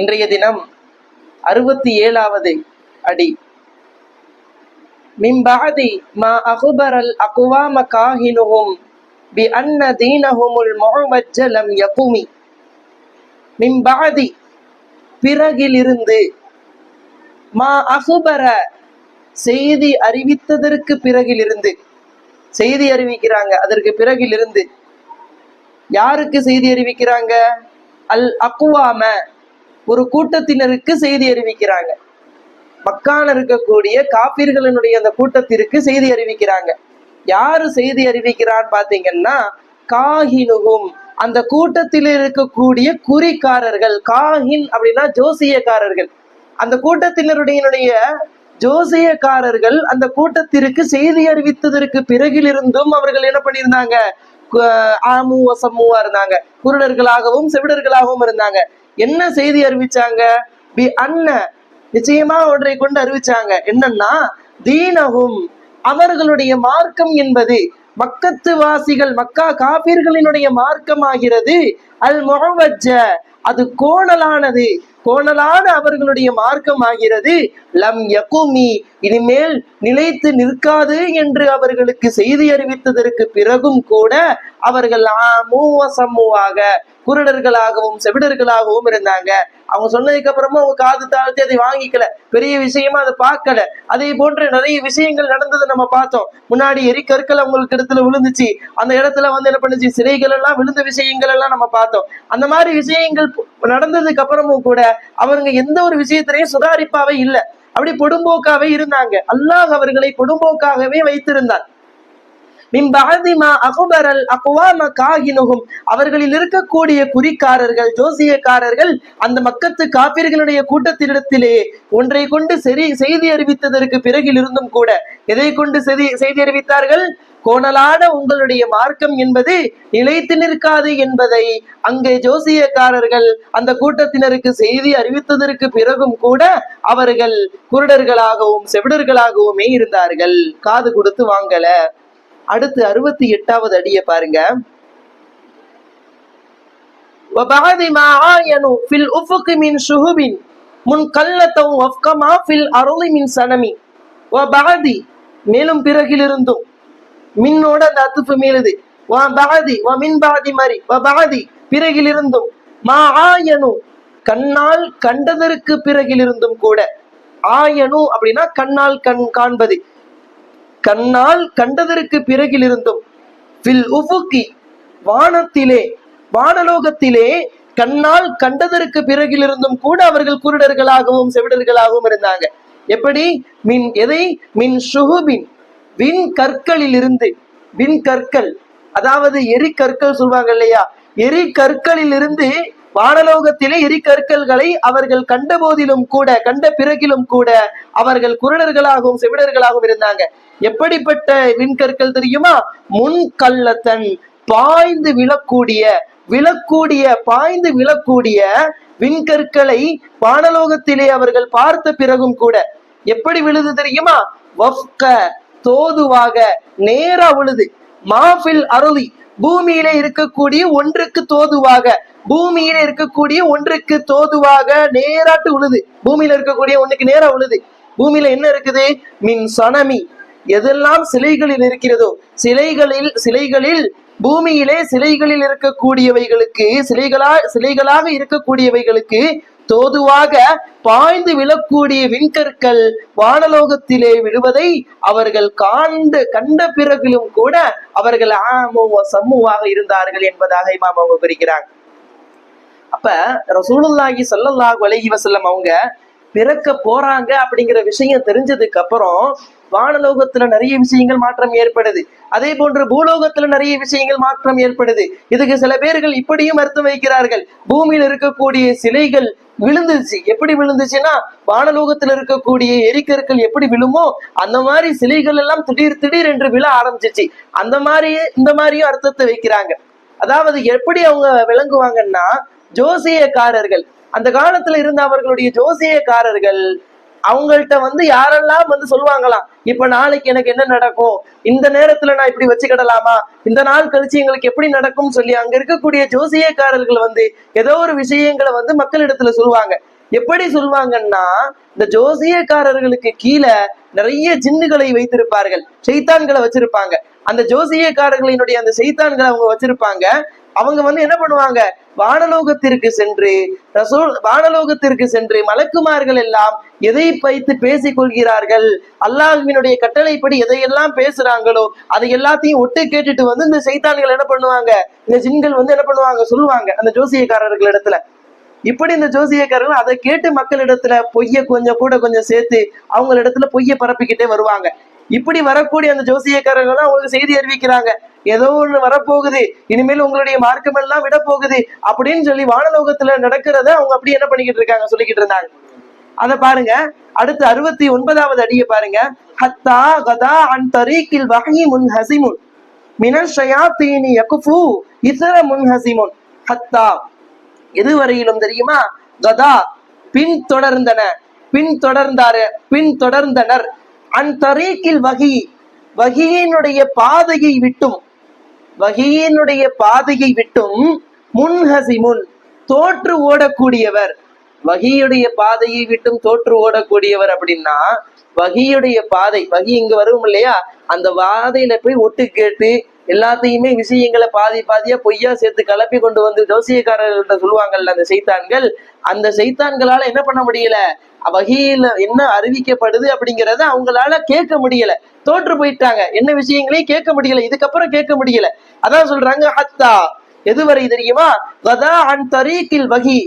இன்றைய தினம் 67வது அடி. மின் பஅதி மா அக்பரல் அக்வாம காஹினுஹும் பி அன்ன தீனஹுமுல் முஅவஜ்ஜ லம் யகுமி. மின் பஅதி பிறகிலிருந்து, மா அக்பர செய்தி அறிவித்ததற்கு பிறகிலிருந்து, செய்தி அறிவிக்கிறாங்க அதற்கு பிறகிலிருந்து. யாருக்கு செய்தி அறிவிக்கிறாங்க? அல் அக்வாம, ஒரு கூட்டத்தினருக்கு செய்தி அறிவிக்கிறாங்க. மக்கால இருக்கக்கூடிய காபிர்களினுடைய அந்த கூட்டத்திற்கு செய்தி அறிவிக்கிறாங்க. யாரு செய்தி அறிவிக்கிறான்னு பாத்தீங்கன்னா, காஹினுகும், அந்த கூட்டத்தில் இருக்கக்கூடிய குறிக்காரர்கள். காஹின் அப்படின்னா ஜோசியக்காரர்கள். அந்த கூட்டத்தினருடைய ஜோசியக்காரர்கள் அந்த கூட்டத்திற்கு செய்தி அறிவித்ததற்கு பிறகிலிருந்தும் அவர்கள் என்ன பண்ணியிருந்தாங்க? ஆமு வசமுவா இருந்தாங்க, குருடர்களாகவும் செவிடர்களாகவும் இருந்தாங்க. என்ன செய்தி அறிவிச்சாங்க? பி அன்ன, நிச்சயமா ஒன்றை கொண்டு அறிவிச்சாங்க. என்னன்னா, தீனஹும், அவர்களுடைய மார்க்கம் என்பது, மக்கத்து வாசிகள் மக்கா காபிர்களினுடைய மார்க்கம் ஆகிறது. அல் முஅவஜ்ஜ, அது கோணலானது, கோணலான அவர்களுடைய மார்க்கம் ஆகிறது. லம் யகுமி, இனிமேல் நிலைத்து நிற்காது என்று அவர்களுக்கு செய்தி அறிவித்ததற்கு பிறகும் கூட அவர்கள் மூவசம்முவாக, குருடர்களாகவும் செவிடர்களாகவும் இருந்தாங்க. அவங்க சொன்னதுக்கு அப்புறமா அவங்க காது தாழ்த்தி அதை வாங்கிக்கல, பெரிய விஷயமா அதை பார்க்கல. அதே போன்று நிறைய விஷயங்கள் நடந்ததை நம்ம பார்த்தோம். முன்னாடி எரிக்கற்கள் அவங்களுக்கு இடத்துல விழுந்துச்சு, அந்த இடத்துல என்ன பண்ணுச்சு, சிலைகள் எல்லாம் விழுந்த விஷயங்கள் எல்லாம் நம்ம பார்த்தோம். அந்த மாதிரி விஷயங்கள் நடந்ததுக்கு அப்புறமும் கூட அவங்க எந்த ஒரு விஷயத்திலையும் சுதாரிப்பாவே இல்லை, அப்படி பொடும்போக்காவே இருந்தாங்க. அல்லாஹ் அவர்களை பொடும்போக்காகவே வைத்திருந்தார். அவர்களில் இருக்கக்கூடிய குறிக்காரர்கள், ஜோசியக்காரர்கள் அந்த மக்கத்து காபிர்களுடைய கூட்டத்தினிடத்திலே ஒன்றை கொண்டு செய்தி அறிவித்ததற்கு பிறகில் இருந்தும் கூட எதை கொண்டு செய்தி அறிவித்தார்கள்? கோணலான உங்களுடைய மார்க்கம் என்பது நிலைத்து நிற்காது என்பதை அங்கே ஜோசியக்காரர்கள் அந்த கூட்டத்தினருக்கு செய்தி அறிவித்ததற்கு பிறகும் கூட அவர்கள் குருடர்களாகவும் செவிடர்களாகவுமே இருந்தார்கள், காது கொடுத்து வாங்கல. அடுத்து 68வது அடிய பாருங்க. மேலும் பிறகிலிருந்தும், மின்னோட அந்த அத்துப்பு மேலுது, பிறகிலிருந்தும், கண்ணால் கண்டதற்கு பிறகிலிருந்தும் கூட. ஆயனு அப்படின்னா கண்ணால் காண்பது, கண்ணால் கண்டதற்கு பிறகிலிருந்தும், ஃபில் உஃபுகி, வானத்திலே வானலோகத்திலே கண்ணால் கண்டதற்கு பிறகிலிருந்தும் கூட அவர்கள் குருடர்களாகவும் செவிடர்களாகவும் இருந்தாங்க. எப்படி? மின் எதை? மின் ஷுஹுபின், விண் கற்களிலிருந்து. விண் கற்கள் அதாவது எரிக்கற்கள் சொல்வாங்க இல்லையா, எரிக்கற்களிலிருந்து, வானலோகத்திலே எரிக்கற்கள்களை அவர்கள் கண்ட போதிலும் கூட, கண்ட பிறகிலும் கூட அவர்கள் குருடர்களாகவும் செவிடர்களாகவும் இருந்தாங்க. எப்படிப்பட்ட விண்கற்கள் தெரியுமா? முன்கல்லத்தன், பாய்ந்து பாய்ந்து விழக்கூடிய விண்கற்களை வானலோகத்திலே அவர்கள் பார்த்த பிறகும் கூட எப்படி விழுது தெரியுமா? வஃப்க, தோதுவாக, நேரா விழுது. மாஃபில் அருளி, பூமியிலே இருக்கக்கூடிய ஒன்றுக்கு தோதுவாக, பூமியில இருக்கக்கூடிய ஒன்றுக்கு தோதுவாக நேராட்டு உழுது. பூமியில இருக்கக்கூடிய ஒன்றுக்கு நேரா உழுது. பூமியில என்ன இருக்குது? மின் சனமி, எதெல்லாம் சிலைகளில் இருக்கிறதோ, சிலைகளில் பூமியிலே சிலைகளில் இருக்கக்கூடியவைகளுக்கு, சிலைகளாக இருக்கக்கூடியவைகளுக்கு தோதுவாக பாய்ந்து விழக்கூடிய விண்கற்கள் வானலோகத்திலே விழுவதை அவர்கள் கண்ட பிறகிலும் கூட அவர்கள் சம்முவாக இருந்தார்கள் என்பதாக இமாம் அவங்க குறிக்கிறாங்க. அப்ப ரசூலுல்லாஹி ஸல்லல்லாஹு அலைஹி வஸல்லம் அவங்க பிறக்க போறாங்க அப்படிங்கிற விஷயம் தெரிஞ்சதுக்கு அப்புறம் வானலோகத்துல நிறைய விஷயங்கள் மாற்றம் ஏற்படுது, அதே போன்று பூலோகத்துல நிறைய விஷயங்கள் மாற்றம் ஏற்படுது. இதுக்கு சில பேர்கள் இப்படியும் அர்த்தம் வைக்கிறார்கள், பூமியில இருக்கக்கூடிய சிலைகள் விழுந்துச்சு. எப்படி விழுந்துச்சுன்னா, வானலோகத்துல இருக்கக்கூடிய எரிக்கற்கள் எப்படி விழுமோ அந்த மாதிரி சிலைகள் எல்லாம் திடீர் என்று விழ ஆரம்பிச்சிச்சு. இந்த மாதிரியும் அர்த்தத்தை வைக்கிறாங்க. அதாவது எப்படி அவங்க விளங்குவாங்கன்னா, ஜோசியக்காரர்கள், அந்த காலத்துல இருந்த அவர்களுடைய ஜோசியக்காரர்கள் அவங்கள்ட்ட வந்து யாரெல்லாம் வந்து சொல்லுவாங்களாம், இப்ப நாளைக்கு எனக்கு என்ன நடக்கும், இந்த நேரத்துல நான் இப்படி வச்சுக்கிடலாமா, இந்த நாள் கழிச்சு எங்களுக்கு எப்படி நடக்கும் சொல்லி அங்க இருக்கக்கூடிய ஜோசியக்காரர்கள் வந்து ஏதோ ஒரு விஷயங்களை வந்து மக்களிடத்துல சொல்லுவாங்க. எப்படி சொல்லுவாங்கன்னா, இந்த ஜோசியக்காரர்களுக்கு கீழே நிறைய ஜின்னுகளை வைத்திருப்பார்கள், செய்தான்களை வச்சிருப்பாங்க. அந்த ஜோசியக்காரர்களினுடைய அந்த செய்தான்களை அவங்க வச்சிருப்பாங்க. அவங்க வந்து என்ன பண்ணுவாங்க, வானலோகத்திற்கு சென்று வானலோகத்திற்கு சென்று மலக்குமார்கள் எல்லாம் எதை வைத்து பேசிக் கொள்கிறார்கள், அல்லாஹ்வினுடைய கட்டளைப்படி எதையெல்லாம் பேசுறாங்களோ அதை எல்லாத்தையும் ஒட்டு கேட்டுட்டு வந்து இந்த செய்தான்கள் என்ன பண்ணுவாங்க, இந்த ஜின்கள் வந்து என்ன பண்ணுவாங்க சொல்லுவாங்க அந்த ஜோசியக்காரர்கள் இடத்துல. இப்படி இந்த ஜோசியக்காரர்கள் அதை கேட்டு மக்களிடத்துல பொய்ய கொஞ்சம் கூட கொஞ்சம் சேர்த்து அவங்களிடத்துல பொய்ய பரப்பிக்கிட்டே வருவாங்க. இப்படி வரக்கூடிய அந்த ஜோசியக்காரர்கள் தான் அவங்களுக்கு செய்தி அறிவிக்கிறாங்க, ஏதோ ஒண்ணு வரப்போகுது, இனிமேல் உங்களுடைய மார்க்கம் எல்லாம் விட போகுது அப்படின்னு சொல்லி வானலோகத்துல நடக்கிறத அவங்க அப்படி என்ன பண்ணிக்கிட்டு இருக்காங்க சொல்லிக்கிட்டு இருந்தாங்க. அத பாருங்க, அடுத்து 69வது அடியை பாருங்க. ஹத்தா கதா அன் தரீக்கில் வஹி முன்ஹசிமுன் மினஷ் ஷயாத்தீனி யக்ஃபு இஸர முன்ஹசிமுன். ஹத்தா எதுவரையிலும் தெரியுமா, கதா பின்தொடர்ந்தன, பின்தொடர்ந்தனர், அன் தரீக்கில் வஹி வஹியினுடைய பாதையை விட்டும், வஹியினுடைய பாதையை விட்டும், முன்ஹசிமுன் தோற்று ஓடக்கூடியவர். வஹியுடைய பாதையை விட்டும் தோற்று ஓடக்கூடியவர் அப்படின்னா, வஹியுடைய பாதை, வஹி இங்க வரும் இல்லையா, அந்த பாதையில போய் ஒட்டு கேட்டு எல்லாத்தையுமே விஷயங்களை பாதி பாதியா பொய்யா சேர்த்து கலப்பி கொண்டு வந்து ஜோசியக்காரர்கள்ட்ட சொல்லுவாங்கல்ல அந்த செய்தான்கள், அந்த செய்தான்களால என்ன பண்ண முடியல, வகையில என்ன அறிவிக்கப்படுது அப்படிங்கிறத அவங்களால கேட்க முடியல, தோற்று போயிட்டாங்க, என்ன விஷயங்களையும் கேட்க முடியல, இதுக்கப்புறம் கேட்க முடியல. அதான் சொல்றாங்க ஹத்தா எதுவரை தெரியுமா, கதா அன் தரீக்கில் வஹி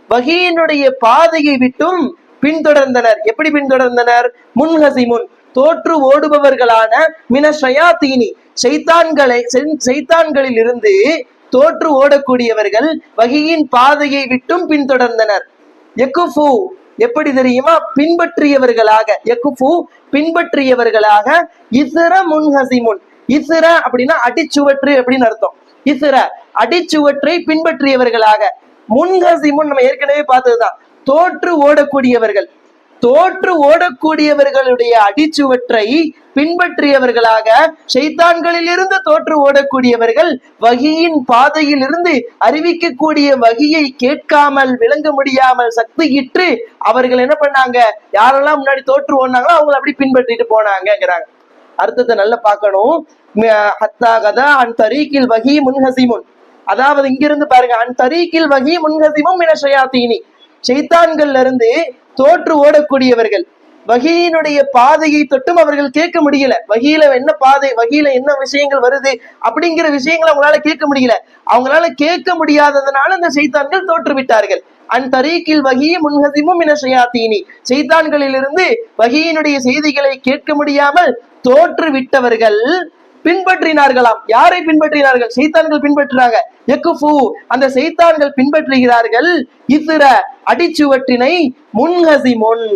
வஹியினுடைய பாதையை விட்டும் பின்தொடர்ந்தனர். எப்படி பின்தொடர்ந்தனர், முன்ஹசிமுன் தோற்று ஓடுபவர்களான மின ஷயாத்தீனி செய்தான்களில் இருந்து தோற்று ஓடக்கூடியவர்கள் வஹியின் பாதையை விட்டும் பின்தொடர்ந்தனர். யக்குஃபு எப்படி தெரியுமா, பின்பற்றியவர்களாக, யக்குஃபு பின்பற்றியவர்களாக, இஸ்ர முன்ஹசிமுன், இஸ்ர அப்படின்னா அடிச்சுவற்று அப்படின்னு அர்த்தம், இஸ்ர அடிச்சுவற்றை பின்பற்றியவர்களாக, முன்ஹசிமுன் நம்ம ஏற்கனவே பார்த்ததுதான் தோற்று ஓடக்கூடியவர்கள், தோற்று ஓடக்கூடியவர்களுடைய அடிச்சுவற்றை பின்பற்றியவர்களாக, ஷைத்தான்களில் இருந்து தோற்று ஓடக்கூடியவர்கள் வஹியின் பாதையில் இருந்து அறிவிக்கக்கூடிய வஹியை கேட்காமல் விளங்க முடியாமல் சக்தியிற்று அவர்கள் என்ன பண்ணாங்க, யாரெல்லாம் முன்னாடி தோற்று ஓடினாங்களோ அவங்களை அப்படி பின்பற்றிட்டு போனாங்கிறாங்க. அர்த்தத்தை நல்லா பார்க்கணும். ஹத்தா கதா அன் தரீக்கில் வஹி முன்ஹசிமுன், அதாவது இங்கிருந்து பாருங்க, அன் தரீக்கில் வஹி முன்ஹசிமும் மின ஷயாத்தீனி ஷைத்தான்கள்ல இருந்து தோற்று ஓடக்கூடியவர்கள், வஹியினுடைய பாதையை தொட்டும் அவர்கள் கேட்க முடியல, வஹியில என்ன பாதை, வஹியில என்ன விஷயங்கள் வருது அப்படிங்கிற விஷயங்களை அவங்களால கேட்க முடியல. அவங்களால கேட்க முடியாததுனால அந்த ஷைத்தான்கள் தோற்று விட்டார்கள். அன் தரீக்கில் வஹி முன்ஹசிமும் மின ஷயாத்தீனி ஷைத்தான்களில் இருந்து வஹியினுடைய செய்திகளை கேட்க முடியாமல் தோற்று விட்டவர்கள் பின்பற்றினார்களாம். யாரை பின்பற்றினார்கள், செய்தான்கள் பின்பற்றினாங்க. யக்குஃபு அந்த செய்தான்கள் பின்பற்றுகிறார்கள், இஸ்ர அடிச்சுவற்றினை, முன்ஹசிமுன்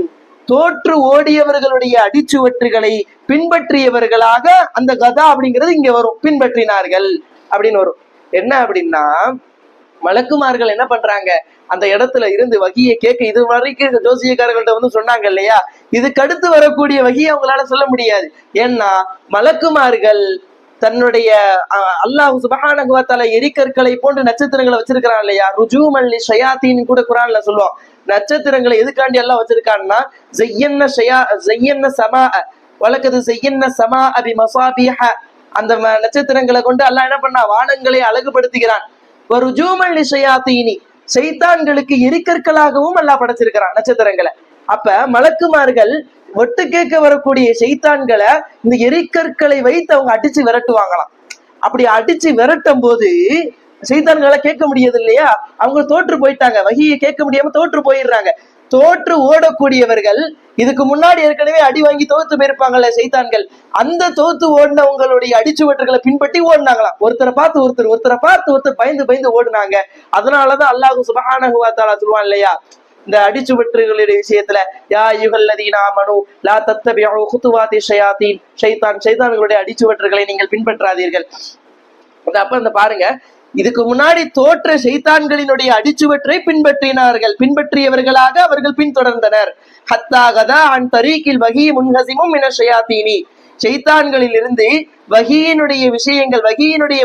தோற்று ஓடியவர்களுடைய அடிச்சுவற்றுகளை பின்பற்றியவர்களாக அந்த கதா அப்படிங்கிறது இங்க வரும், பின்பற்றினார்கள் அப்படின்னு வரும். என்ன அப்படின்னா, மலக்குமார்கள் என்ன பண்றாங்க, அந்த இடத்துல இருந்து வகியை கேட்க, இது வரைக்கும் ஜோசியக்காரர்கள்ட்ட வந்து சொன்னாங்க இல்லையா, இதுக்கு அடுத்து வரக்கூடிய வகியை அவங்களால சொல்ல முடியாது. ஏன்னா மலக்குமார்கள் தன்னுடைய அல்லாஹ் சுப்ஹானஹு வ தஆலா எரிக்கற்களை போன்று நட்சத்திரங்களை வச்சிருக்கிறான் இல்லையா, ருஜூமன் லிஷயாத்தீன் கூட குர்ஆன்ல சொல்லுவோம். நட்சத்திரங்களை எதுக்காண்டி எல்லாம் வச்சிருக்கான்னா, ஸய்யன்ன ஸமா வலக்கது ஸய்யன்ன ஸமா பிமஸாபிஹ, அந்த நட்சத்திரங்களை கொண்டு அல்லாஹ் என்ன பண்ணா, வானங்களை அழகுபடுத்துகிறான். வருஜூமன் லிஷயாத்தீனி ஷைத்தான்களுக்கு எரிக்கற்களாகவும் அல்லாஹ் படைச்சிருக்கிறான் நட்சத்திரங்களை. அப்ப மலக்குமார்கள் ஒட்டு கேட்க வரக்கூடிய ஷைத்தான்களை இந்த எரிக்கற்களை வைத்து அவங்க அடிச்சு விரட்டுவாங்களாம். அப்படி அடிச்சு விரட்டும் போது ஷைத்தான்களை கேட்க முடியாது இல்லையா, அவங்க தோற்று போயிட்டாங்க, வகியை கேட்க முடியாம தோற்று போயிடுறாங்க. தோற்று ஓடக்கூடியவர்கள் இதுக்கு முன்னாடி ஏற்கனவே அடி வாங்கி தோத்து போயிருப்பாங்கல்ல ஷைத்தான்கள், அந்த தோத்து ஓடினவங்களுடைய அடிச்சுவற்றுகளை பின்பற்றி ஓடினாங்களாம். ஒருத்தரை பார்த்து ஒருத்தர் பயந்து பயந்து ஓடுனாங்க. அதனாலதான் அல்லாஹ் சுப்ஹானஹு வ தஆலா சொல்லுவான் இல்லையா, இந்த அடிச்சுவற்றுகளுடைய விஷயத்துல, யா அய்யுஹல்லதீன ஆமனூ லா தத்தபிஉ குதுவாத்தி ஷயாத்தீன், ஷைத்தான்களுடைய அடிச்சுவற்றுகளை நீங்கள் பின்பற்றாதீர்கள். அப்ப அந்த பாருங்க, இதுக்கு முன்னாடி தோற்ற ஷைத்தான்களினுடைய அடிச்சுவற்றை பின்பற்றியவர்களாக அவர்கள் பின்தொடர்ந்தனர். ஹத்தா கதா அன் தரீக்கில் வஹீ முன்ஹஸிமும் மின ஷயாத்தீனி, ஷைத்தான்களில் இருந்து வஹீயினுடைய விஷயங்கள், வஹீயினுடைய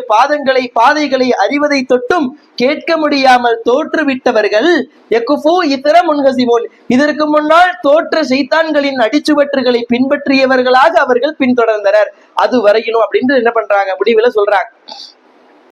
பாதைகளை அறிவதை தொட்டும் கேட்க முடியாமல் தோற்றுவிட்டவர்கள் யக்குஃபு இத்தர முன்ஹஸிமுன், இதற்கு முன்னால் தோற்ற ஷைத்தான்களின் அடிச்சுவற்றுகளை பின்பற்றியவர்களாக அவர்கள் பின்தொடர்ந்தனர். அது வரையிலும் அப்படின்னு என்ன பண்றாங்க, முடிவுல சொல்றாங்க.